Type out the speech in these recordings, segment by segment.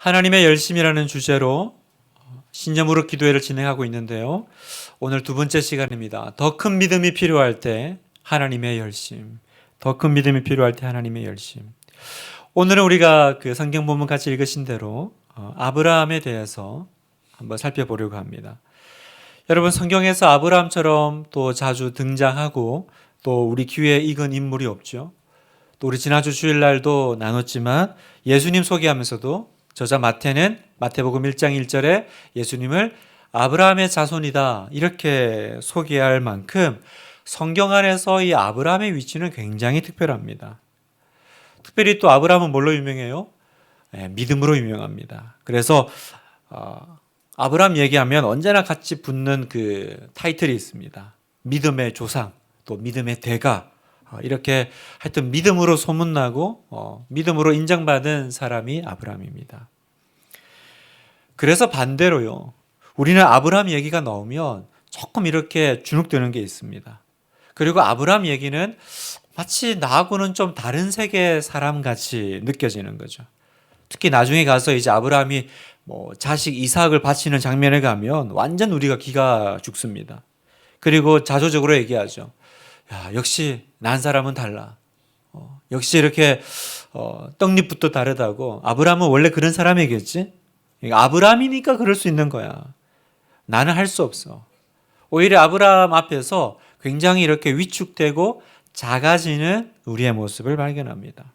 하나님의 열심이라는 주제로 신념으로 기도회를 진행하고 있는데요. 오늘 두 번째 시간입니다. 더 큰 믿음이 필요할 때 하나님의 열심. 더 큰 믿음이 필요할 때 하나님의 열심. 오늘은 우리가 그 성경 본문 같이 읽으신 대로 아브라함에 대해서 한번 살펴보려고 합니다. 여러분, 성경에서 아브라함처럼 또 자주 등장하고 또 우리 귀에 익은 인물이 없죠. 또 우리 지난주 주일날도 나눴지만 예수님 소개하면서도 저자 마태는 마태복음 1장 1절에 예수님을 아브라함의 자손이다 이렇게 소개할 만큼 성경 안에서 이 아브라함의 위치는 굉장히 특별합니다. 특별히 또 아브라함은 뭘로 유명해요? 믿음으로 유명합니다. 그래서 아브라함 얘기하면 언제나 같이 붙는 그 타이틀이 있습니다. 믿음의 조상, 또 믿음의 대가. 이렇게 하여튼 믿음으로 소문나고 믿음으로 인정받은 사람이 아브라함입니다. 그래서 반대로요, 우리는 아브라함 얘기가 나오면 조금 이렇게 주눅드는 게 있습니다. 그리고 아브라함 얘기는 마치 나하고는 좀 다른 세계 사람 같이 느껴지는 거죠. 특히 나중에 가서 이제 아브라함이 자식 이삭을 바치는 장면에 가면 완전 우리가 기가 죽습니다. 그리고 자조적으로 얘기하죠. 야, 역시 난 사람은 달라. 역시 이렇게 떡잎부터 다르다고. 아브라함은 원래 그런 사람이겠지? 아브라함이니까 그럴 수 있는 거야. 나는 할 수 없어. 오히려 아브라함 앞에서 굉장히 이렇게 위축되고 작아지는 우리의 모습을 발견합니다.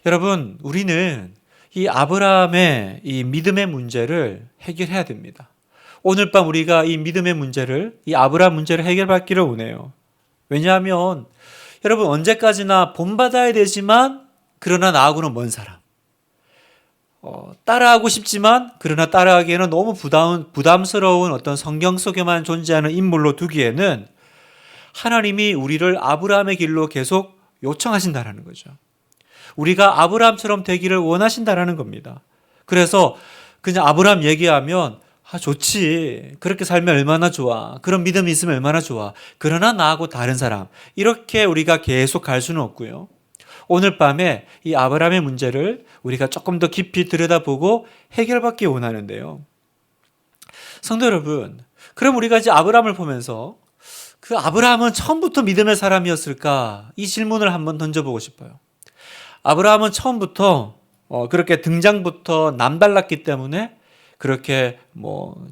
여러분, 우리는 이 아브라함의 이 믿음의 문제를 해결해야 됩니다. 오늘 밤 우리가 이 믿음의 문제를, 이 아브라함 문제를 해결받기를 원해요. 왜냐하면 여러분, 언제까지나 본받아야 되지만 그러나 나하고는 먼 사람, 따라하고 싶지만 그러나 따라하기에는 너무 부담스러운 어떤 성경 속에만 존재하는 인물로 두기에는 하나님이 우리를 아브라함의 길로 계속 요청하신다라는 거죠. 우리가 아브라함처럼 되기를 원하신다라는 겁니다. 그래서 그냥 아브라함 얘기하면 좋지. 그렇게 살면 얼마나 좋아. 그런 믿음이 있으면 얼마나 좋아. 그러나 나하고 다른 사람. 이렇게 우리가 계속 갈 수는 없고요. 오늘 밤에 이 아브라함의 문제를 우리가 조금 더 깊이 들여다보고 해결받기 원하는데요. 성도 여러분, 그럼 우리가 이제 아브라함을 보면서 그 아브라함은 처음부터 믿음의 사람이었을까? 이 질문을 한번 던져보고 싶어요. 아브라함은 처음부터 그렇게 등장부터 남달랐기 때문에 그렇게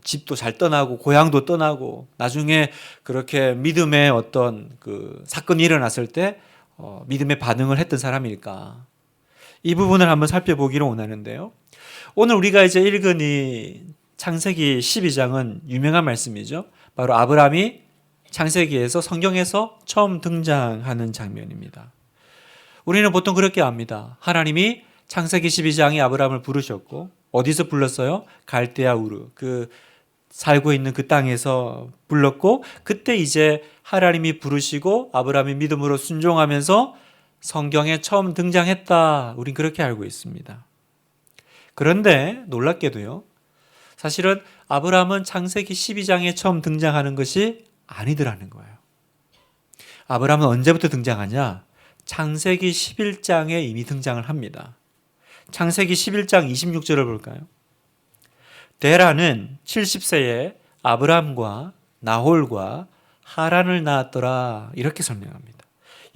집도 잘 떠나고 고향도 떠나고 나중에 그렇게 믿음의 어떤 그 사건이 일어났을 때 믿음의 반응을 했던 사람일까? 이 부분을 한번 살펴보기를 원하는데요. 오늘 우리가 이제 읽은 이 창세기 12장은 유명한 말씀이죠. 바로 아브라함이 창세기에서 성경에서 처음 등장하는 장면입니다. 우리는 보통 그렇게 압니다. 하나님이 창세기 12장에 아브라함을 부르셨고 어디서 불렀어요? 갈대아 우르, 그 살고 있는 그 땅에서 불렀고 그때 이제 하나님이 부르시고 아브라함이 믿음으로 순종하면서 성경에 처음 등장했다. 우린 그렇게 알고 있습니다. 그런데 놀랍게도요, 사실은 아브라함은 창세기 12장에 처음 등장하는 것이 아니더라는 거예요. 아브라함은 언제부터 등장하냐? 창세기 11장에 이미 등장을 합니다. 창세기 11장 26절을 볼까요? 데라는 70세에 아브람과 나홀과 하란을 낳았더라. 이렇게 설명합니다.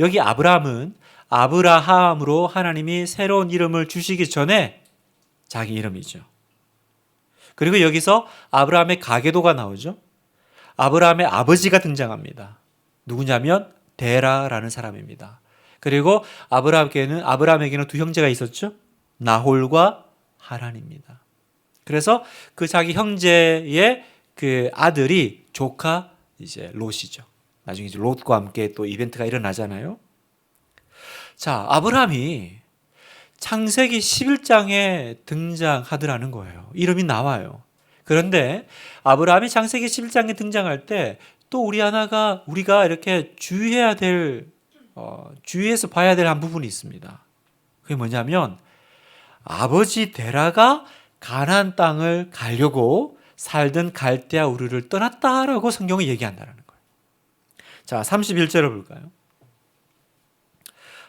여기 아브람은 아브라함으로 하나님이 새로운 이름을 주시기 전에 자기 이름이죠. 그리고 여기서 아브라함의 가계도가 나오죠. 아브라함의 아버지가 등장합니다. 누구냐면 데라라는 사람입니다. 그리고 아브라함에게는 두 형제가 있었죠. 나홀과 하란입니다. 그래서 그 자기 형제의 그 아들이 조카 이제 롯이죠. 나중에 이제 롯과 함께 또 이벤트가 일어나잖아요. 자, 아브라함이 창세기 11장에 등장하더라는 거예요. 이름이 나와요. 그런데 아브라함이 창세기 11장에 등장할 때 또 우리가 이렇게 주의해서 봐야 될 한 부분이 있습니다. 그게 뭐냐면 아버지 데라가 가나안 땅을 가려고 살던 갈대아 우르를 떠났다라고 성경이 얘기한다는 거예요. 자, 31절을 볼까요?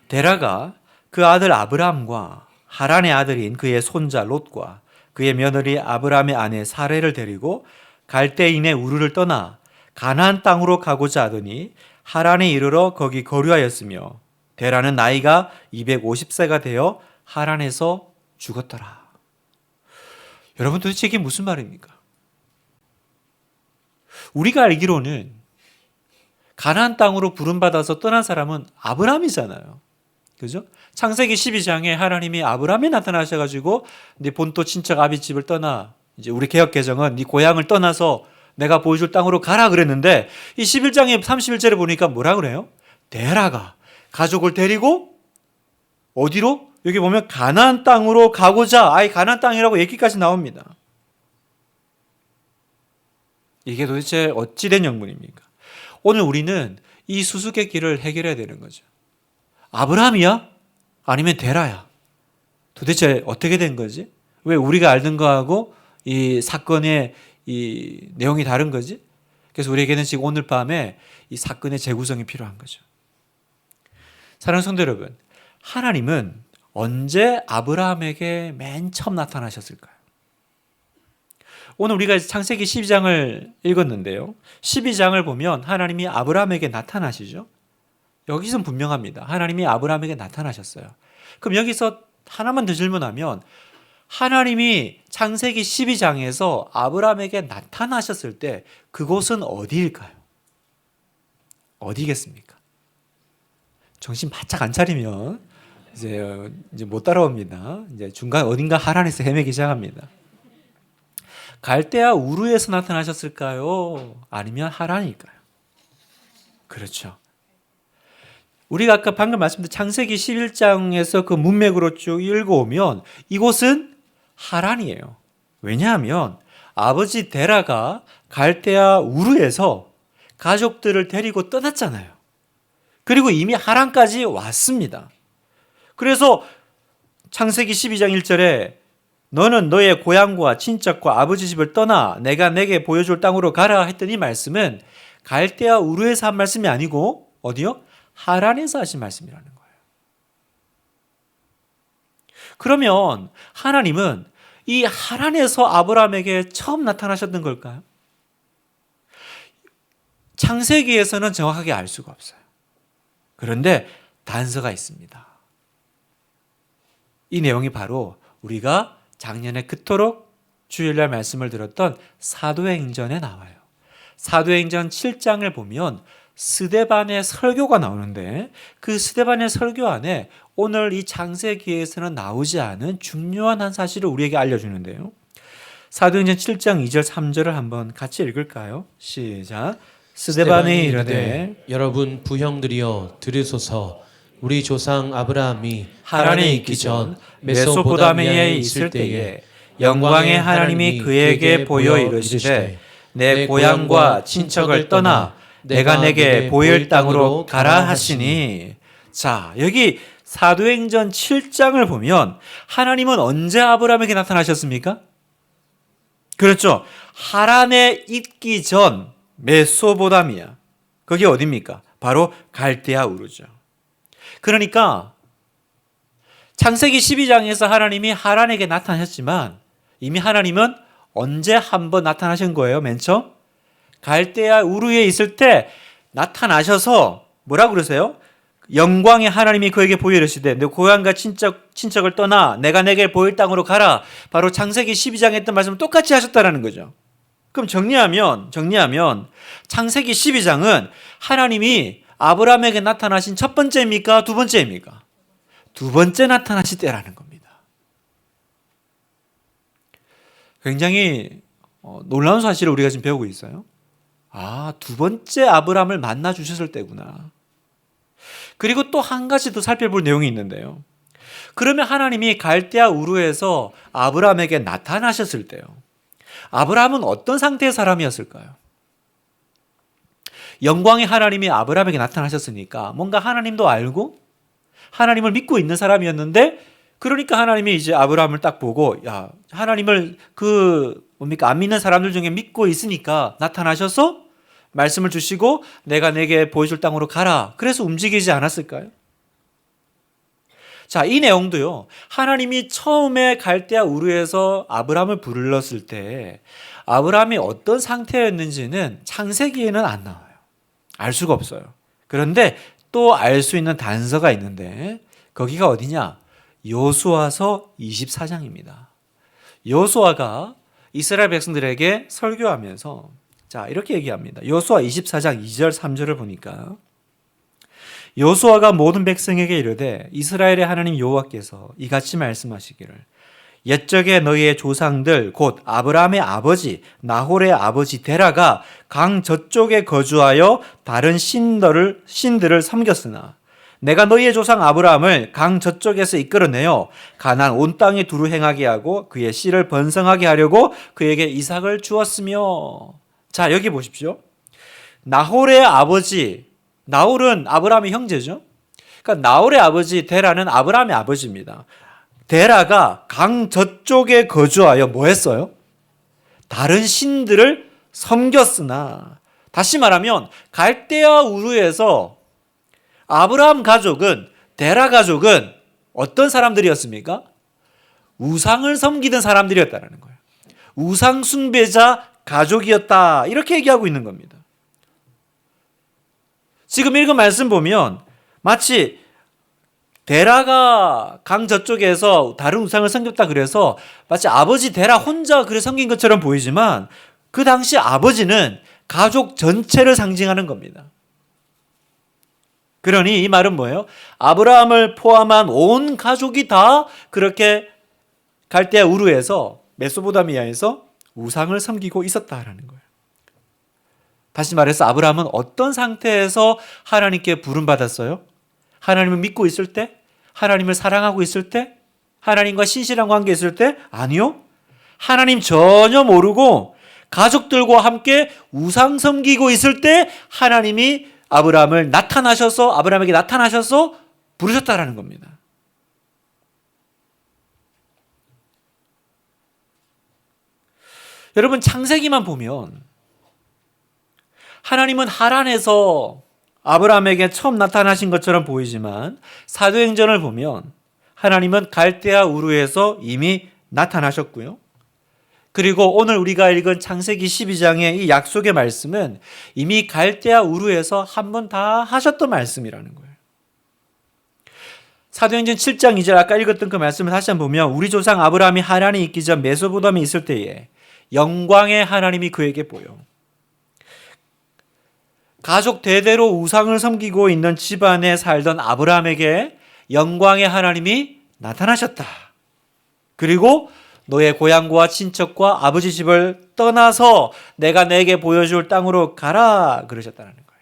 데라가 그 아들 아브람과 하란의 아들인 그의 손자 롯과 그의 며느리 아브라함의 아내 사레를 데리고 갈대인의 우르를 떠나 가나안 땅으로 가고자 하더니 하란에 이르러 거기 거류하였으며 데라는 나이가 250세가 되어 하란에서 죽었더라. 여러분, 도대체 이게 무슨 말입니까? 우리가 알기로는 가나안 땅으로 부름받아서 떠난 사람은 아브라함이잖아요. 그죠? 창세기 12장에 하나님이 아브라함에 나타나셔가지고 네 본토 친척 아비 집을 떠나, 이제 우리 개역 개정은 네 고향을 떠나서 내가 보여줄 땅으로 가라 그랬는데, 이 11장에 31절에 보니까 뭐라 그래요? 데라가 가족을 데리고 어디로? 여기 보면 가나안 땅으로 가고자, 아예 가나안 땅이라고 얘기까지 나옵니다. 이게 도대체 어찌된 영문입니까? 오늘 우리는 이 수수께끼를 해결해야 되는 거죠. 아브라함이야? 아니면 데라야? 도대체 어떻게 된 거지? 왜 우리가 알던 거하고 이 사건의 이 내용이 다른 거지? 그래서 우리에게는 지금 오늘 밤에 이 사건의 재구성이 필요한 거죠. 사랑하는 성도 여러분, 하나님은 언제 아브라함에게 맨 처음 나타나셨을까요? 오늘 우리가 창세기 12장을 읽었는데요. 12장을 보면 하나님이 아브라함에게 나타나시죠. 여기서는 분명합니다. 하나님이 아브라함에게 나타나셨어요. 그럼 여기서 하나만 더 질문하면, 하나님이 창세기 12장에서 아브라함에게 나타나셨을 때 그곳은 어디일까요? 어디겠습니까? 정신 바짝 안 차리면 이제 못 따라옵니다. 이제 중간 어딘가 하란에서 헤매기 시작합니다. 갈대아 우르에서 나타나셨을까요? 아니면 하란일까요? 그렇죠. 우리가 아까 방금 말씀드린 창세기 11장에서 그 문맥으로 쭉 읽어오면 이곳은 하란이에요. 왜냐하면 아버지 데라가 갈대아 우르에서 가족들을 데리고 떠났잖아요. 그리고 이미 하란까지 왔습니다. 그래서 창세기 12장 1절에 너는 너의 고향과 친척과 아버지 집을 떠나 내가 내게 보여줄 땅으로 가라 했던 이 말씀은 갈대아 우르에서 한 말씀이 아니고 어디요? 하란에서 하신 말씀이라는 거예요. 그러면 하나님은 이 하란에서 아브라함에게 처음 나타나셨던 걸까요? 창세기에서는 정확하게 알 수가 없어요. 그런데 단서가 있습니다. 이 내용이 바로 우리가 작년에 그토록 주일날 말씀을 들었던 사도행전에 나와요. 사도행전 7장을 보면 스데반의 설교가 나오는데, 그 스데반의 설교 안에 오늘 이 창세기에서는 나오지 않은 중요한 한 사실을 우리에게 알려주는데요. 사도행전 7장 2절 3절을 한번 같이 읽을까요? 시작. 스데반이 이르되 여러분 부형들이여 들으소서. 우리 조상 아브라함이 하란에 있기 전 메소포다미아에 있을 때에 영광의 하나님이 그에게 보여 이르시되 내 고향과 친척을 떠나 내가 내게 보일 땅으로 가라 하시니. 자, 여기 사도행전 7장을 보면 하나님은 언제 아브라함에게 나타나셨습니까? 그렇죠. 하란에 있기 전 메소포다미아, 거기 어디입니까? 바로 갈대아 우르죠. 그러니까 창세기 12장에서 하나님이 하란에게 나타나셨지만 이미 하나님은 언제 한번 나타나신 거예요? 맨 처음 갈대아 우르에 있을 때 나타나셔서 뭐라고 그러세요? 영광의 하나님이 그에게 보여 이르시되 내 고향과 친척을 떠나 내가 내게 보일 땅으로 가라. 바로 창세기 12장에 했던 말씀을 똑같이 하셨다라는 거죠. 그럼 정리하면 창세기 12장은 하나님이 아브라함에게 나타나신 첫 번째입니까? 두 번째입니까? 두 번째 나타나실 때라는 겁니다. 굉장히 놀라운 사실을 우리가 지금 배우고 있어요. 아, 두 번째 아브라함을 만나 주셨을 때구나. 그리고 또 한 가지 더 살펴볼 내용이 있는데요. 그러면 하나님이 갈대아 우르에서 아브라함에게 나타나셨을 때요, 아브라함은 어떤 상태의 사람이었을까요? 영광의 하나님이 아브라함에게 나타나셨으니까 뭔가 하나님도 알고 하나님을 믿고 있는 사람이었는데, 그러니까 하나님이 이제 아브라함을 딱 보고, 야, 하나님을 안 믿는 사람들 중에 믿고 있으니까 나타나셔서 말씀을 주시고 내가 내게 보여줄 땅으로 가라. 그래서 움직이지 않았을까요? 자, 이 내용도요. 하나님이 처음에 갈대아 우르에서 아브라함을 불렀을 때 아브라함이 어떤 상태였는지는 창세기에는 안 나와요. 알 수가 없어요. 그런데 또 알 수 있는 단서가 있는데 거기가 어디냐? 여호수아서 24장입니다. 여호수아가 이스라엘 백성들에게 설교하면서 자, 이렇게 얘기합니다. 여호수아 24장 2절 3절을 보니까 여호수아가 모든 백성에게 이르되 이스라엘의 하나님 여호와께서 이같이 말씀하시기를 옛적에 너희의 조상들 곧 아브라함의 아버지 나홀의 아버지 데라가 강 저쪽에 거주하여 다른 신들을 섬겼으나 내가 너희의 조상 아브라함을 강 저쪽에서 이끌어내어 가나안 온 땅에 두루 행하게 하고 그의 씨를 번성하게 하려고 그에게 이삭을 주었으며. 자, 여기 보십시오. 나홀의 아버지, 나홀은 아브라함의 형제죠. 그러니까 나홀의 아버지 데라는 아브라함의 아버지입니다. 데라가 강 저쪽에 거주하여 뭐 했어요? 다른 신들을 섬겼으나. 다시 말하면 갈대아 우르에서 아브라함 가족은, 데라 가족은 어떤 사람들이었습니까? 우상을 섬기던 사람들이었다는 거예요. 우상 숭배자 가족이었다. 이렇게 얘기하고 있는 겁니다. 지금 읽은 말씀 보면 마치 데라가 강 저쪽에서 다른 우상을 섬겼다 그래서 마치 아버지 데라 혼자 그래 섬긴 것처럼 보이지만 그 당시 아버지는 가족 전체를 상징하는 겁니다. 그러니 이 말은 뭐예요? 아브라함을 포함한 온 가족이 다 그렇게 갈대아 우르에서 메소포타미아에서 우상을 섬기고 있었다라는 거예요. 다시 말해서 아브라함은 어떤 상태에서 하나님께 부름받았어요? 하나님을 믿고 있을 때? 하나님을 사랑하고 있을 때? 하나님과 신실한 관계에 있을 때? 아니요. 하나님 전혀 모르고 가족들과 함께 우상 섬기고 있을 때 하나님이 아브라함에게 나타나셔서 부르셨다라는 겁니다. 여러분, 창세기만 보면 하나님은 하란에서 아브라함에게 처음 나타나신 것처럼 보이지만 사도행전을 보면 하나님은 갈대아 우르에서 이미 나타나셨고요. 그리고 오늘 우리가 읽은 창세기 12장의 이 약속의 말씀은 이미 갈대아 우르에서 한 번 다 하셨던 말씀이라는 거예요. 사도행전 7장 2절 아까 읽었던 그 말씀을 다시 한번 보면 우리 조상 아브라함이 하란에 있기 전 메소포타미아에 있을 때에 영광의 하나님이 그에게 보여. 가족 대대로 우상을 섬기고 있는 집안에 살던 아브라함에게 영광의 하나님이 나타나셨다. 그리고 너의 고향과 친척과 아버지 집을 떠나서 내가 내게 보여줄 땅으로 가라 그러셨다는 거예요.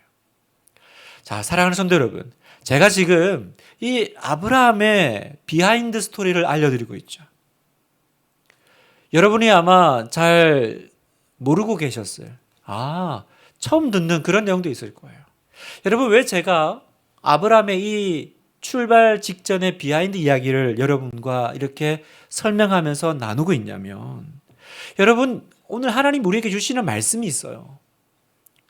자, 사랑하는 성도 여러분, 제가 지금 이 아브라함의 비하인드 스토리를 알려드리고 있죠. 여러분이 아마 잘 모르고 계셨어요. 처음 듣는 그런 내용도 있을 거예요. 여러분, 왜 제가 아브라함의 이 출발 직전의 비하인드 이야기를 여러분과 이렇게 설명하면서 나누고 있냐면, 여러분, 오늘 하나님 우리에게 주시는 말씀이 있어요.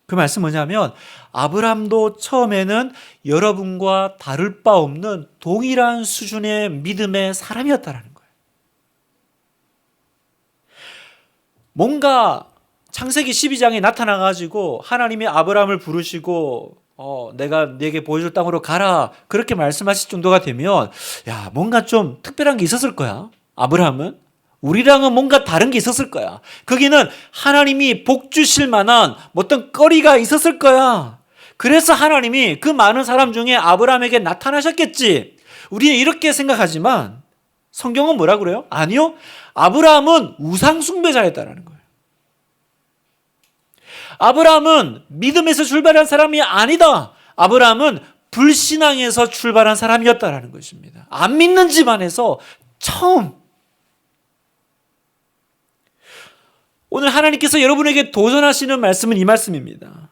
그 말씀 뭐냐면 아브라함도 처음에는 여러분과 다를 바 없는 동일한 수준의 믿음의 사람이었다라는 거예요. 뭔가 창세기 12장에 나타나가지고 하나님이 아브라함을 부르시고 내가 네게 보여줄 땅으로 가라 그렇게 말씀하실 정도가 되면 뭔가 좀 특별한 게 있었을 거야. 아브라함은 우리랑은 뭔가 다른 게 있었을 거야. 거기는 하나님이 복 주실 만한 어떤 거리가 있었을 거야. 그래서 하나님이 그 많은 사람 중에 아브라함에게 나타나셨겠지. 우리는 이렇게 생각하지만 성경은 뭐라 그래요? 아니요. 아브라함은 우상 숭배자였다라는 거예요. 아브라함은 믿음에서 출발한 사람이 아니다. 아브라함은 불신앙에서 출발한 사람이었다라는 것입니다. 안 믿는 집안에서 처음. 오늘 하나님께서 여러분에게 도전하시는 말씀은 이 말씀입니다.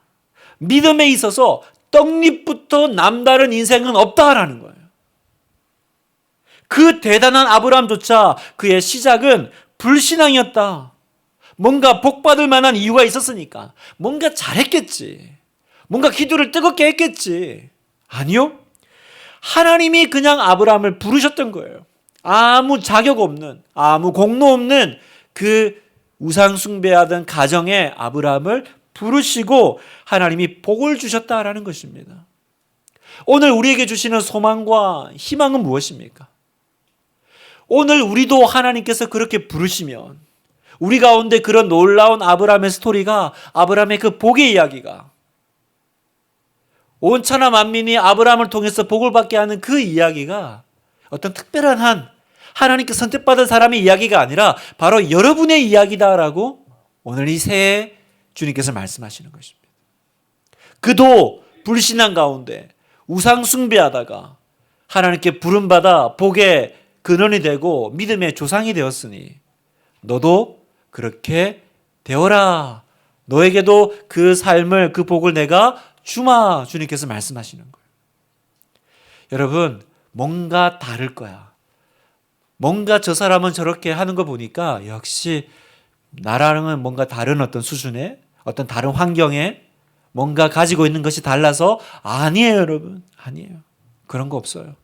믿음에 있어서 떡잎부터 남다른 인생은 없다라는 거예요. 그 대단한 아브라함조차 그의 시작은 불신앙이었다. 뭔가 복받을 만한 이유가 있었으니까 뭔가 잘했겠지. 뭔가 기도를 뜨겁게 했겠지. 아니요. 하나님이 그냥 아브라함을 부르셨던 거예요. 아무 자격 없는, 아무 공로 없는 그 우상 숭배하던 가정에 아브라함을 부르시고 하나님이 복을 주셨다라는 것입니다. 오늘 우리에게 주시는 소망과 희망은 무엇입니까? 오늘 우리도 하나님께서 그렇게 부르시면 우리 가운데 그런 놀라운 아브라함의 스토리가, 아브라함의 그 복의 이야기가, 온 천하 만민이 아브라함을 통해서 복을 받게 하는 그 이야기가 어떤 특별한 하나님께 선택받은 사람의 이야기가 아니라 바로 여러분의 이야기다라고 오늘 이 새해 주님께서 말씀하시는 것입니다. 그도 불신앙 가운데 우상 숭배하다가 하나님께 부름받아 복의 근원이 되고 믿음의 조상이 되었으니 너도 그렇게 되어라. 너에게도 그 삶을, 그 복을 내가 주마. 주님께서 말씀하시는 거예요. 여러분, 뭔가 다를 거야. 뭔가 저 사람은 저렇게 하는 거 보니까 역시 나랑은 뭔가 다른 어떤 수준의, 어떤 다른 환경에 뭔가 가지고 있는 것이 달라서 아니에요, 여러분. 아니에요. 그런 거 없어요.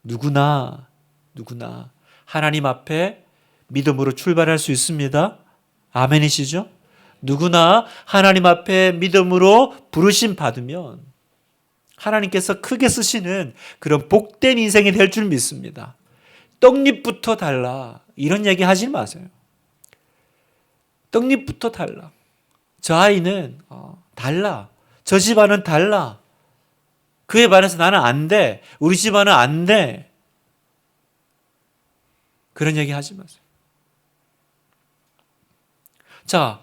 누구나 하나님 앞에 믿음으로 출발할 수 있습니다. 아멘이시죠? 누구나 하나님 앞에 믿음으로 부르심 받으면 하나님께서 크게 쓰시는 그런 복된 인생이 될 줄 믿습니다. 떡잎부터 달라. 이런 얘기 하지 마세요. 떡잎부터 달라. 저 아이는 달라. 저 집안은 달라. 그에 반해서 나는 안 돼. 우리 집안은 안 돼. 그런 얘기 하지 마세요. 자,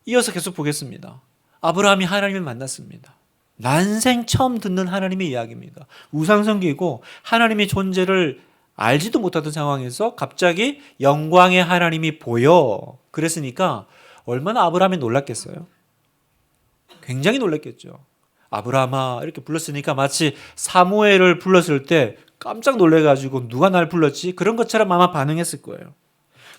이어서 계속 보겠습니다. 아브라함이 하나님을 만났습니다. 난생 처음 듣는 하나님의 이야기입니다. 우상숭배이고 하나님의 존재를 알지도 못하던 상황에서 갑자기 영광의 하나님이 보여. 그랬으니까 얼마나 아브라함이 놀랐겠어요? 굉장히 놀랐겠죠. 아브라함아 이렇게 불렀으니까 마치 사무엘을 불렀을 때 깜짝 놀래가지고 누가 날 불렀지? 그런 것처럼 아마 반응했을 거예요.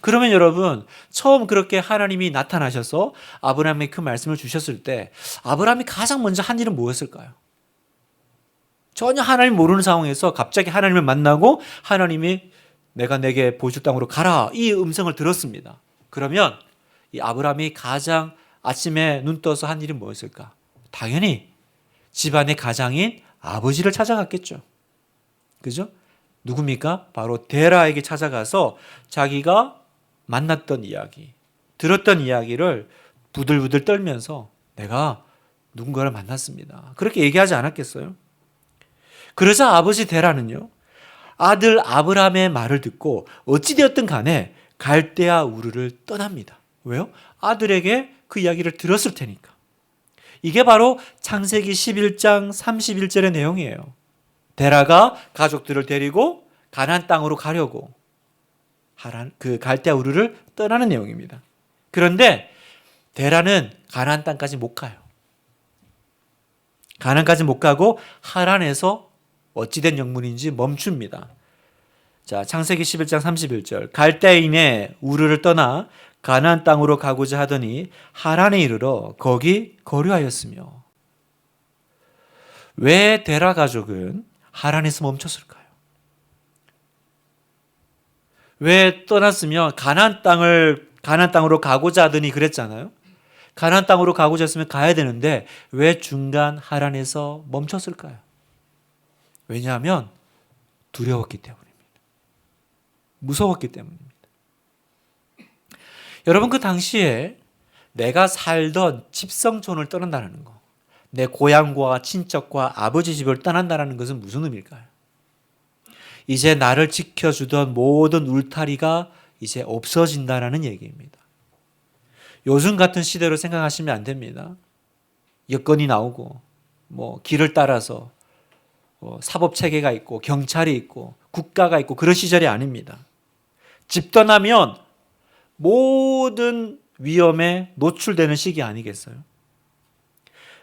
그러면 여러분, 처음 그렇게 하나님이 나타나셔서 아브라함에게 그 말씀을 주셨을 때 아브라함이 가장 먼저 한 일은 뭐였을까요? 전혀 하나님 모르는 상황에서 갑자기 하나님을 만나고 하나님이 내가 내게 보여줄 땅으로 가라, 이 음성을 들었습니다. 그러면 이 아브라함이 가장 아침에 눈 떠서 한 일이 뭐였을까? 당연히 집안의 가장인 아버지를 찾아갔겠죠. 그죠? 누굽니까? 바로 데라에게 찾아가서 자기가 만났던 이야기, 들었던 이야기를 부들부들 떨면서 내가 누군가를 만났습니다. 그렇게 얘기하지 않았겠어요? 그러자 아버지 데라는요, 아들 아브라함의 말을 듣고 어찌되었든 간에 갈대아 우르를 떠납니다. 왜요? 아들에게 그 이야기를 들었을 테니까. 이게 바로 창세기 11장 31절의 내용이에요. 데라가 가족들을 데리고 가나안 땅으로 가려고 그 갈대아 우르를 떠나는 내용입니다. 그런데 데라는 가나안 땅까지 못 가요. 가나안까지 못 가고 하란에서 어찌된 영문인지 멈춥니다. 자, 창세기 11장 31절. 갈대인의 우르를 떠나 가나안 땅으로 가고자 하더니 하란에 이르러 거기 거류하였으며. 왜 데라 가족은 하란에서 멈췄을까요? 왜 떠났으면 가나안 땅으로 가고자 하더니 그랬잖아요. 가나안 땅으로 가고자 했으면 가야 되는데 왜 중간 하란에서 멈췄을까요? 왜냐하면 두려웠기 때문입니다. 무서웠기 때문입니다. 여러분, 그 당시에 내가 살던 집성촌을 떠난다는 거, 내 고향과 친척과 아버지 집을 떠난다는 것은 무슨 의미일까요? 이제 나를 지켜주던 모든 울타리가 이제 없어진다는 얘기입니다. 요즘 같은 시대로 생각하시면 안 됩니다. 여건이 나오고 길을 따라서 사법체계가 있고 경찰이 있고 국가가 있고 그런 시절이 아닙니다. 집 떠나면 모든 위험에 노출되는 시기 아니겠어요?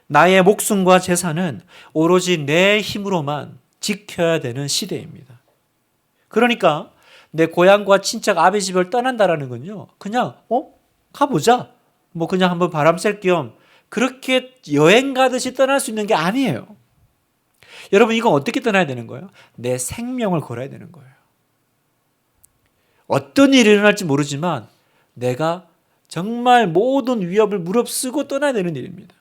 나의 목숨과 재산은 오로지 내 힘으로만 지켜야 되는 시대입니다. 그러니까 내 고향과 친척 아버지 집을 떠난다라는 건요, 그냥 가보자, 그냥 한번 바람 쐴 겸 그렇게 여행 가듯이 떠날 수 있는 게 아니에요. 여러분 이건 어떻게 떠나야 되는 거예요? 내 생명을 걸어야 되는 거예요. 어떤 일이 일어날지 모르지만 내가 정말 모든 위협을 무릅쓰고 떠나야 되는 일입니다.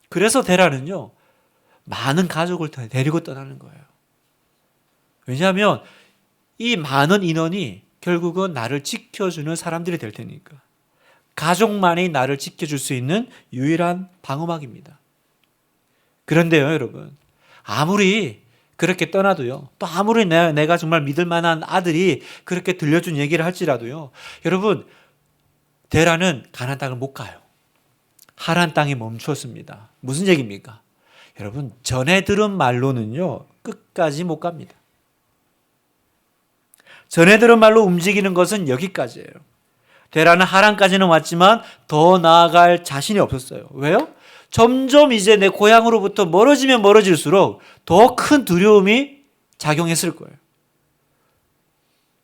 그래서 데라는요, 많은 가족을 데리고 떠나는 거예요. 왜냐하면 이 많은 인원이 결국은 나를 지켜주는 사람들이 될 테니까. 가족만이 나를 지켜줄 수 있는 유일한 방어막입니다. 그런데요, 여러분, 아무리 그렇게 떠나도요, 또 아무리 내가 정말 믿을 만한 아들이 그렇게 들려준 얘기를 할지라도요, 여러분, 데라는 가나안 땅을 못 가요. 하란 땅에 멈추었습니다. 무슨 얘기입니까? 여러분, 전에 들은 말로는요, 끝까지 못 갑니다. 전에 들은 말로 움직이는 것은 여기까지예요. 데라는 하란까지는 왔지만 더 나아갈 자신이 없었어요. 왜요? 점점 이제 내 고향으로부터 멀어지면 멀어질수록 더 큰 두려움이 작용했을 거예요.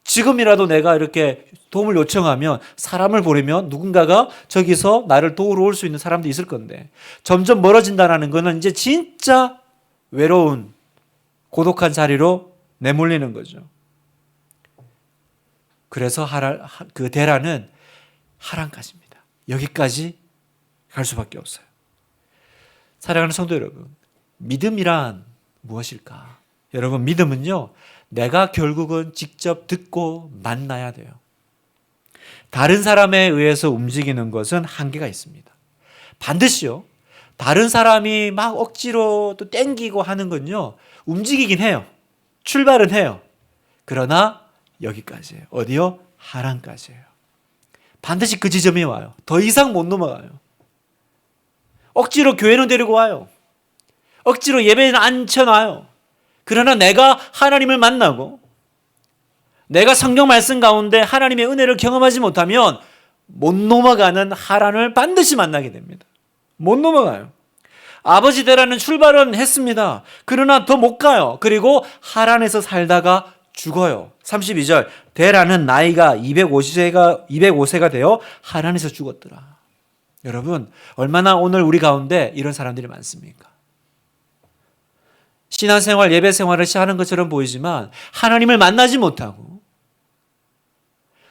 지금이라도 내가 이렇게 도움을 요청하면 사람을 보내면 누군가가 저기서 나를 도우러 올 수 있는 사람도 있을 건데 점점 멀어진다는 것은 이제 진짜 외로운 고독한 자리로 내몰리는 거죠. 그래서 그 데라는 하란까지입니다. 여기까지 갈 수밖에 없어요. 사랑하는 성도 여러분, 믿음이란 무엇일까? 여러분, 믿음은요, 내가 결국은 직접 듣고 만나야 돼요. 다른 사람에 의해서 움직이는 것은 한계가 있습니다. 반드시요, 다른 사람이 막 억지로 또 땡기고 하는 건요, 움직이긴 해요. 출발은 해요. 그러나 여기까지예요. 어디요? 하란까지예요. 반드시 그 지점에 와요. 더 이상 못 넘어가요. 억지로 교회는 데리고 와요. 억지로 예배는 앉혀놔요. 그러나 내가 하나님을 만나고 내가 성경 말씀 가운데 하나님의 은혜를 경험하지 못하면 못 넘어가는 하란을 반드시 만나게 됩니다. 못 넘어가요. 아버지 데라는 출발은 했습니다. 그러나 더 못 가요. 그리고 하란에서 살다가 죽어요. 32절, 데라는 나이가 205세가 되어 하란에서 죽었더라. 여러분, 얼마나 오늘 우리 가운데 이런 사람들이 많습니까? 신앙생활, 예배생활을 하는 것처럼 보이지만 하나님을 만나지 못하고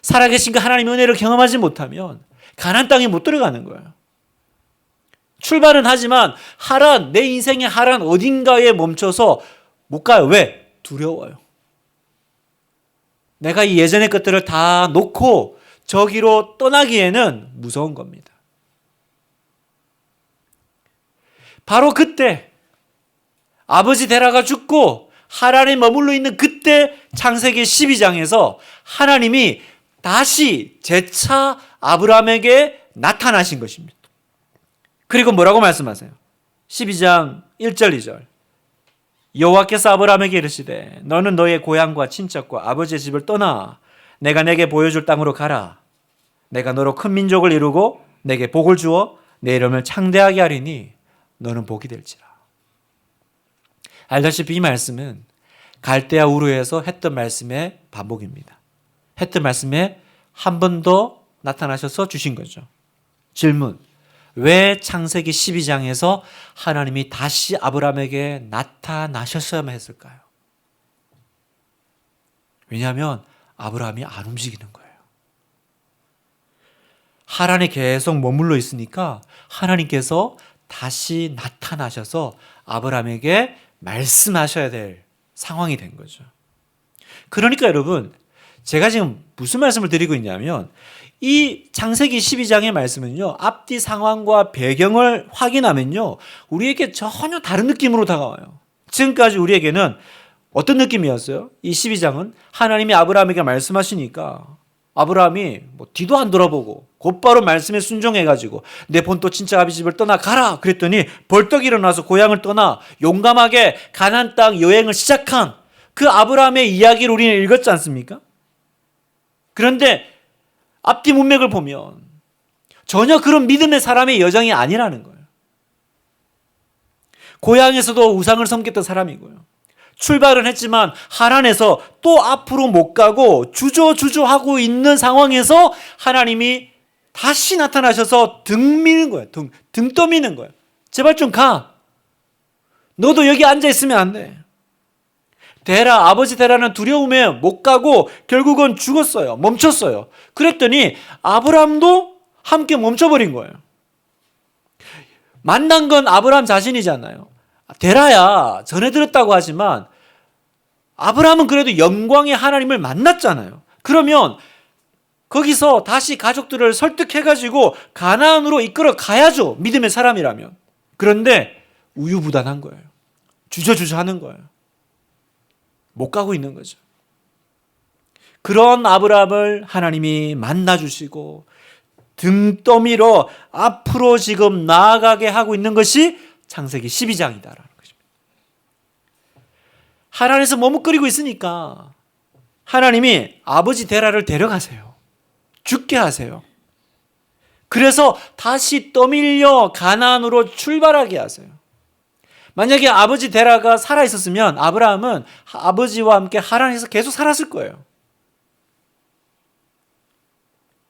살아계신 그 하나님의 은혜를 경험하지 못하면 가나안 땅에 못 들어가는 거예요. 출발은 하지만 하란, 내 인생의 하란 어딘가에 멈춰서 못 가요. 왜? 두려워요. 내가 이 예전의 것들을 다 놓고 저기로 떠나기에는 무서운 겁니다. 바로 그때 아버지 데라가 죽고 하란에 머물러 있는 그때 창세기 12장에서 하나님이 다시 재차 아브라함에게 나타나신 것입니다. 그리고 뭐라고 말씀하세요? 12장 1절 2절, 여호와께서 아브라함에게 이르시되 너는 너의 고향과 친척과 아버지의 집을 떠나 내가 내게 보여줄 땅으로 가라. 내가 너로 큰 민족을 이루고 내게 복을 주어 내 이름을 창대하게 하리니 너는 복이 될지라. 알다시피 이 말씀은 갈대아 우르에서 했던 말씀의 반복입니다. 했던 말씀에 한 번 더 나타나셔서 주신 거죠. 질문, 왜 창세기 12장에서 하나님이 다시 아브라함에게 나타나셨어야만 했을까요? 왜냐하면 아브라함이 안 움직이는 거예요. 하란에 계속 머물러 있으니까 하나님께서 다시 나타나셔서 아브라함에게 말씀하셔야 될 상황이 된 거죠. 그러니까 여러분, 제가 지금 무슨 말씀을 드리고 있냐면 이 창세기 12장의 말씀은요, 앞뒤 상황과 배경을 확인하면요, 우리에게 전혀 다른 느낌으로 다가와요. 지금까지 우리에게는 어떤 느낌이었어요? 이 12장은 하나님이 아브라함에게 말씀하시니까 아브라함이 뭐 뒤도 안 돌아보고 곧바로 말씀에 순종해가지고 내 본토 친척 아비 집을 떠나 가라 그랬더니 벌떡 일어나서 고향을 떠나 용감하게 가나안 땅 여행을 시작한 그 아브라함의 이야기를 우리는 읽었지 않습니까? 그런데 앞뒤 문맥을 보면 전혀 그런 믿음의 사람의 여정이 아니라는 거예요. 고향에서도 우상을 섬겼던 사람이고요. 출발은 했지만 하란에서 또 앞으로 못 가고 주저하고 있는 상황에서 하나님이 다시 나타나셔서 등 미는 거예요. 등 떠미는 거예요. 제발 좀 가. 너도 여기 앉아 있으면 안 돼. 데라, 아버지 데라는 두려움에 못 가고 결국은 죽었어요. 멈췄어요. 그랬더니 아브라함도 함께 멈춰버린 거예요. 만난 건 아브라함 자신이잖아요. 데라야 전에 들었다고 하지만 아브라함은 그래도 영광의 하나님을 만났잖아요. 그러면 거기서 다시 가족들을 설득해가지고 가나안으로 이끌어 가야죠. 믿음의 사람이라면. 그런데 우유부단한 거예요. 주저주저 하는 거예요. 못 가고 있는 거죠. 그런 아브라함을 하나님이 만나주시고 등 떠밀어 앞으로 지금 나아가게 하고 있는 것이 창세기 12장이다라는 것입니다. 하란에서 머뭇거리고 있으니까 하나님이 아버지 데라를 데려가세요. 죽게 하세요. 그래서 다시 떠밀려 가나안으로 출발하게 하세요. 만약에 아버지 데라가 살아있었으면 아브라함은 아버지와 함께 하란에서 계속 살았을 거예요.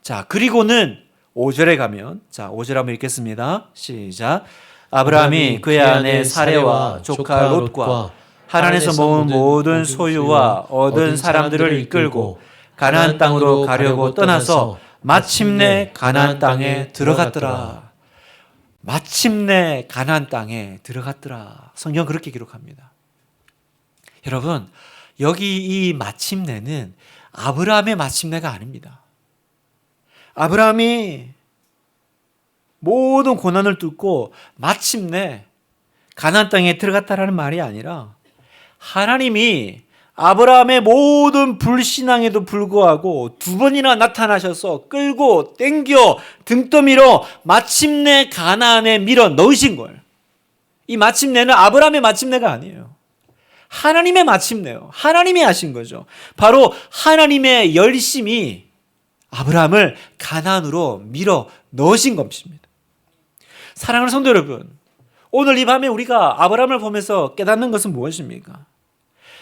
자, 그리고는 5절에 가면, 자, 5절 한번 읽겠습니다. 시작. 아브라함이 그의 아내 사레와 조카 롯과 하란에서 모은 모든 소유와 얻은 사람들을 이끌고 가나안 땅으로 가려고 떠나서 마침내 가나안 땅에 들어갔더라. 마침내 가나안 땅에 들어갔더라. 성경 그렇게 기록합니다. 여러분, 여기 이 마침내는 아브라함의 마침내가 아닙니다. 아브라함이 모든 고난을 뚫고 마침내 가나안 땅에 들어갔다라는 말이 아니라 하나님이 아브라함의 모든 불신앙에도 불구하고 두 번이나 나타나셔서 끌고 땡겨 등 떠밀어 마침내 가나안에 밀어 넣으신 거예요. 이 마침내는 아브라함의 마침내가 아니에요. 하나님의 마침내요. 하나님이 하신 거죠. 바로 하나님의 열심이 아브라함을 가나안으로 밀어 넣으신 것입니다. 사랑하는 성도 여러분, 오늘 이 밤에 우리가 아브라함을 보면서 깨닫는 것은 무엇입니까?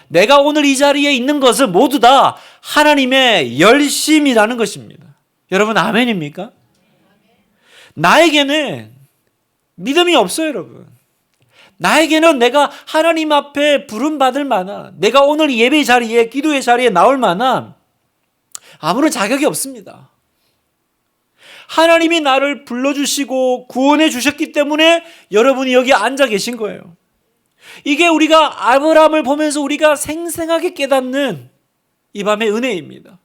내가 오늘 이 자리에 있는 것은 모두 다 하나님의 열심이라는 것입니다. 여러분 아멘입니까? 나에게는 믿음이 없어요, 여러분. 나에게는 내가 하나님 앞에 부름받을 만한, 내가 오늘 예배 자리에, 기도의 자리에 나올 만한 아무런 자격이 없습니다. 하나님이 나를 불러주시고 구원해 주셨기 때문에 여러분이 여기 앉아 계신 거예요. 이게 우리가 아브라함을 보면서 우리가 생생하게 깨닫는 이 밤의 은혜입니다.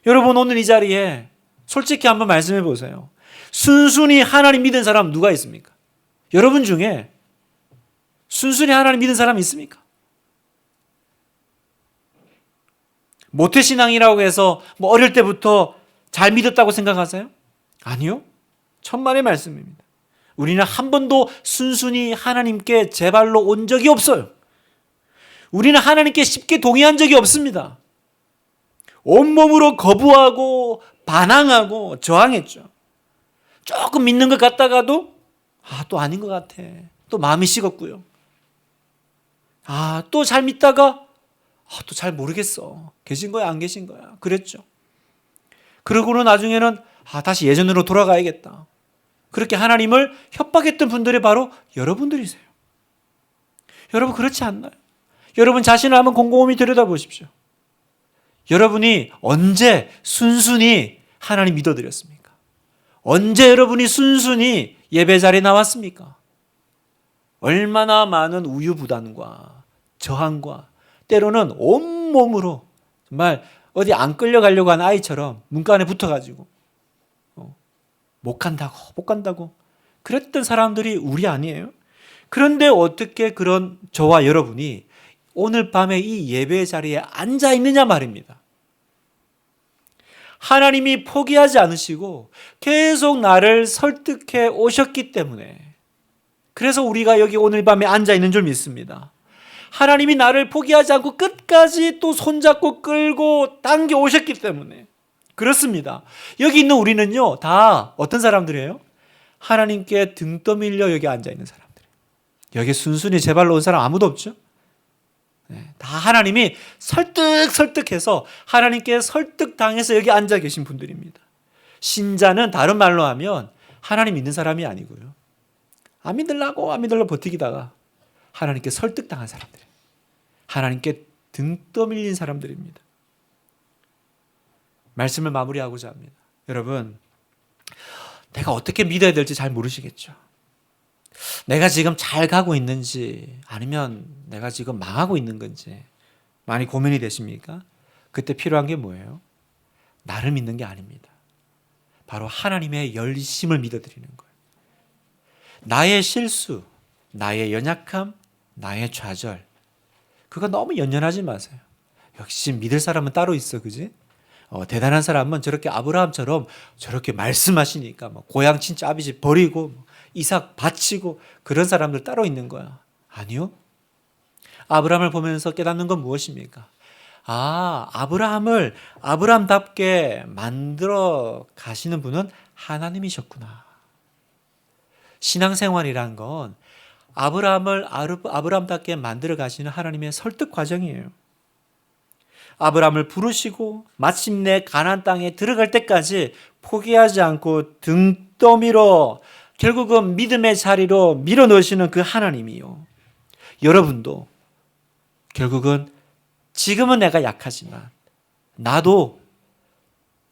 여러분 오늘 이 자리에 솔직히 한번 말씀해 보세요. 순순히 하나님 믿은 사람 누가 있습니까? 여러분 중에 순순히 하나님 믿은 사람 있습니까? 모태신앙이라고 해서 뭐 어릴 때부터 잘 믿었다고 생각하세요? 아니요. 천만의 말씀입니다. 우리는 한 번도 순순히 하나님께 제 발로 온 적이 없어요. 우리는 하나님께 쉽게 동의한 적이 없습니다. 온몸으로 거부하고 반항하고 저항했죠. 조금 믿는 것 같다가도 또 아닌 것 같아. 또 마음이 식었고요. 또 잘 믿다가 또 잘 모르겠어. 계신 거야 안 계신 거야. 그랬죠. 그러고는 나중에는 다시 예전으로 돌아가야겠다. 그렇게 하나님을 협박했던 분들이 바로 여러분들이세요. 여러분 그렇지 않나요? 여러분 자신을 한번 곰곰이 들여다보십시오. 여러분이 언제 순순히 하나님 믿어드렸습니까? 언제 여러분이 순순히 예배 자리에 나왔습니까? 얼마나 많은 우유부단과 저항과 때로는 온몸으로 정말 어디 안 끌려가려고 하는 아이처럼 문간에 붙어가지고 못 간다고 그랬던 사람들이 우리 아니에요? 그런데 어떻게 그런 저와 여러분이 오늘 밤에 이 예배 자리에 앉아 있느냐 말입니다. 하나님이 포기하지 않으시고 계속 나를 설득해 오셨기 때문에 그래서 우리가 여기 오늘 밤에 앉아 있는 줄 믿습니다. 하나님이 나를 포기하지 않고 끝까지 또 손잡고 끌고 당겨 오셨기 때문에 그렇습니다. 여기 있는 우리는요 다 어떤 사람들이에요? 하나님께 등 떠밀려 여기 앉아 있는 사람들. 여기 순순히 제 발로 온 사람 아무도 없죠? 다 하나님이 설득해서 하나님께 설득당해서 여기 앉아 계신 분들입니다. 신자는 다른 말로 하면 하나님 믿는 사람이 아니고요. 안 믿으려고 버티기다가 하나님께 설득당한 사람들, 하나님께 등 떠밀린 사람들입니다. 말씀을 마무리하고자 합니다. 여러분, 내가 어떻게 믿어야 될지 잘 모르시겠죠. 내가 지금 잘 가고 있는지 아니면 내가 지금 망하고 있는 건지 많이 고민이 되십니까? 그때 필요한 게 뭐예요? 나를 믿는 게 아닙니다. 바로 하나님의 열심을 믿어드리는 거예요. 나의 실수, 나의 연약함, 나의 좌절, 그거 너무 연연하지 마세요. 역시 믿을 사람은 따로 있어, 그지? 대단한 사람은 저렇게 아브라함처럼 저렇게 말씀하시니까 고향 친자 아비집 버리고 이삭 바치고 그런 사람들 따로 있는 거야. 아니요. 아브라함을 보면서 깨닫는 건 무엇입니까? 아브라함을 아브라함답게 만들어 가시는 분은 하나님이셨구나. 신앙생활이란 건 아브라함을 아브라함답게 만들어 가시는 하나님의 설득 과정이에요. 아브라함을 부르시고 마침내 가나안 땅에 들어갈 때까지 포기하지 않고 등 떠밀어 결국은 믿음의 자리로 밀어넣으시는 그 하나님이요. 여러분도 결국은 지금은 내가 약하지만 나도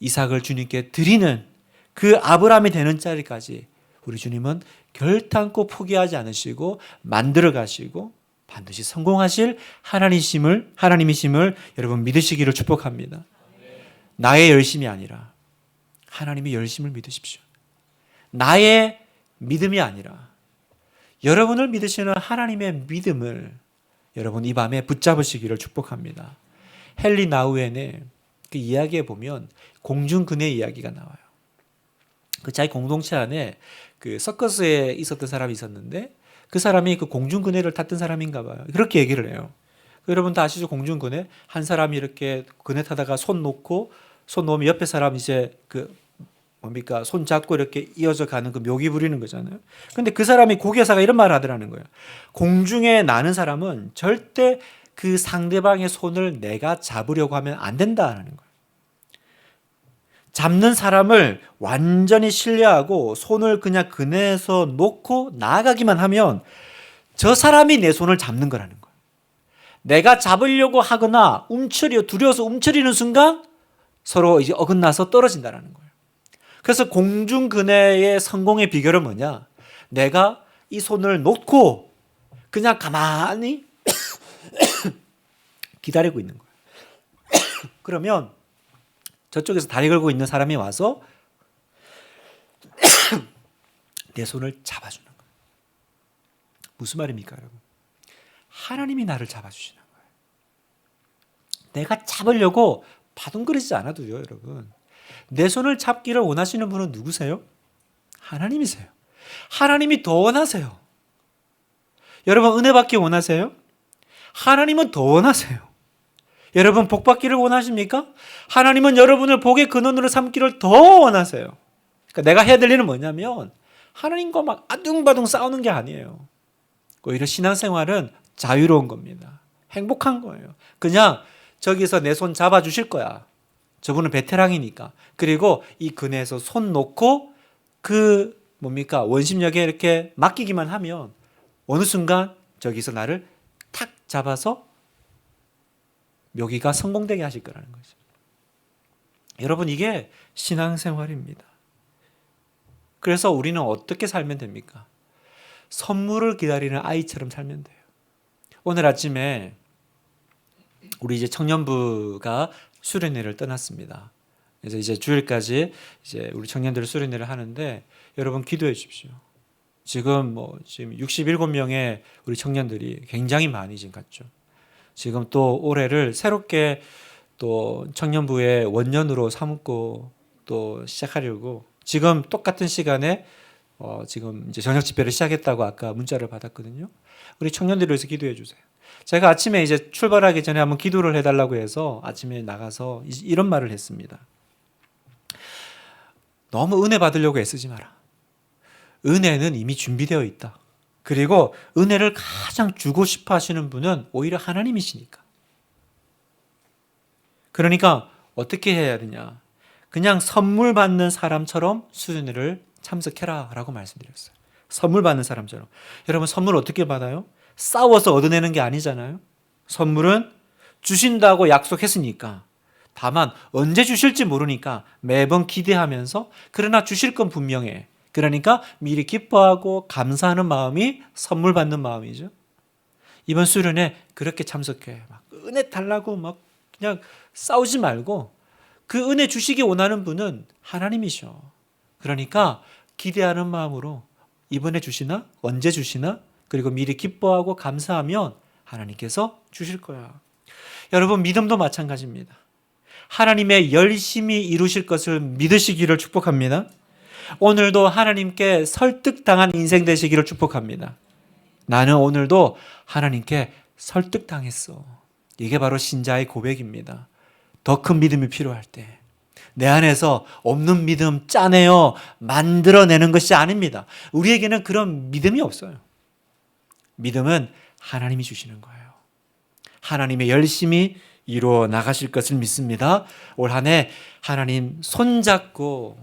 이삭을 주님께 드리는 그 아브라함이 되는 자리까지 우리 주님은 결단코 포기하지 않으시고 만들어 가시고 반드시 성공하실 하나님이심을 여러분 믿으시기를 축복합니다. 나의 열심이 아니라 하나님의 열심을 믿으십시오. 나의 믿음이 아니라 여러분을 믿으시는 하나님의 믿음을 여러분 이 밤에 붙잡으시기를 축복합니다. 헨리 나우엔의 그 이야기에 보면 공중근해 이야기가 나와요. 그 자기 공동체 안에 그 서커스에 있었던 사람이 있었는데 그 사람이 그 공중근해를 탔던 사람인가 봐요. 그렇게 얘기를 해요. 여러분 다 아시죠? 공중근해? 한 사람이 이렇게 근해 타다가 손 놓으면 옆에 사람 이제 손 잡고 이렇게 이어져 가는 그 묘기 부리는 거잖아요. 근데 그 사람이 고개사가 이런 말을 하더라는 거예요. 공중에 나는 사람은 절대 그 상대방의 손을 내가 잡으려고 하면 안 된다는 거예요. 잡는 사람을 완전히 신뢰하고 손을 그냥 그네에서 놓고 나아가기만 하면 저 사람이 내 손을 잡는 거라는 거예요. 내가 잡으려고 하거나 두려워서 움츠리는 순간 서로 이제 어긋나서 떨어진다는 거예요. 그래서 공중근해의 성공의 비결은 뭐냐? 내가 이 손을 놓고 그냥 가만히 기다리고 있는 거예요. 그러면 저쪽에서 다리 걸고 있는 사람이 와서 내 손을 잡아주는 거예요. 무슨 말입니까, 여러분? 하나님이 나를 잡아주시는 거예요. 내가 잡으려고 바둥거리지 않아도요, 여러분. 내 손을 잡기를 원하시는 분은 누구세요? 하나님이세요. 하나님이 더 원하세요. 여러분 은혜 받기 원하세요? 하나님은 더 원하세요. 여러분 복 받기를 원하십니까? 하나님은 여러분을 복의 근원으로 삼기를 더 원하세요. 그러니까 내가 해야 될 일은 뭐냐면 하나님과 막 아둥바둥 싸우는 게 아니에요. 오히려 신앙생활은 자유로운 겁니다. 행복한 거예요. 그냥 저기서 내 손 잡아주실 거야. 저분은 베테랑이니까. 그리고 이 그네에서 손 놓고 원심력에 이렇게 맡기기만 하면 어느 순간 저기서 나를 탁 잡아서 묘기가 성공되게 하실 거라는 거죠. 여러분 이게 신앙생활입니다. 그래서 우리는 어떻게 살면 됩니까? 선물을 기다리는 아이처럼 살면 돼요. 오늘 아침에 우리 이제 청년부가 수련회를 떠났습니다. 그래서 이제 주일까지 이제 우리 청년들을 수련회를 하는데 여러분 기도해 주십시오. 지금 67명의 우리 청년들이 굉장히 많이 지금 갔죠. 지금 또 올해를 새롭게 또 청년부의 원년으로 삼고 또 시작하려고 지금 똑같은 시간에 지금 이제 저녁 집회를 시작했다고 아까 문자를 받았거든요. 우리 청년들을 위해서 기도해 주세요. 제가 아침에 이제 출발하기 전에 한번 기도를 해달라고 해서 아침에 나가서 이런 말을 했습니다. 너무 은혜 받으려고 애쓰지 마라. 은혜는 이미 준비되어 있다. 그리고 은혜를 가장 주고 싶어 하시는 분은 오히려 하나님이시니까. 그러니까 어떻게 해야 되냐. 그냥 선물 받는 사람처럼 수련회를 참석해라 라고 말씀드렸어요. 선물 받는 사람처럼. 여러분 선물 어떻게 받아요? 싸워서 얻어내는 게 아니잖아요. 선물은 주신다고 약속했으니까. 다만 언제 주실지 모르니까 매번 기대하면서 그러나 주실 건 분명해. 그러니까 미리 기뻐하고 감사하는 마음이 선물 받는 마음이죠. 이번 수련회 그렇게 참석해. 막 은혜 달라고 막 그냥 싸우지 말고 그 은혜 주시기 원하는 분은 하나님이셔. 그러니까 기대하는 마음으로 이번에 주시나? 언제 주시나? 그리고 미리 기뻐하고 감사하면 하나님께서 주실 거야. 여러분, 믿음도 마찬가지입니다. 하나님의 열심히 이루실 것을 믿으시기를 축복합니다. 오늘도 하나님께 설득당한 인생 되시기를 축복합니다. 나는 오늘도 하나님께 설득당했어. 이게 바로 신자의 고백입니다. 더 큰 믿음이 필요할 때 내 안에서 없는 믿음 짜내어 만들어내는 것이 아닙니다. 우리에게는 그런 믿음이 없어요. 믿음은 하나님이 주시는 거예요. 하나님의 열심히 이루어 나가실 것을 믿습니다. 올 한 해 하나님 손잡고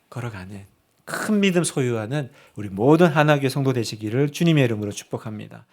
걸어가는 큰 믿음 소유하는 우리 모든 하나교회 성도 되시기를 주님의 이름으로 축복합니다.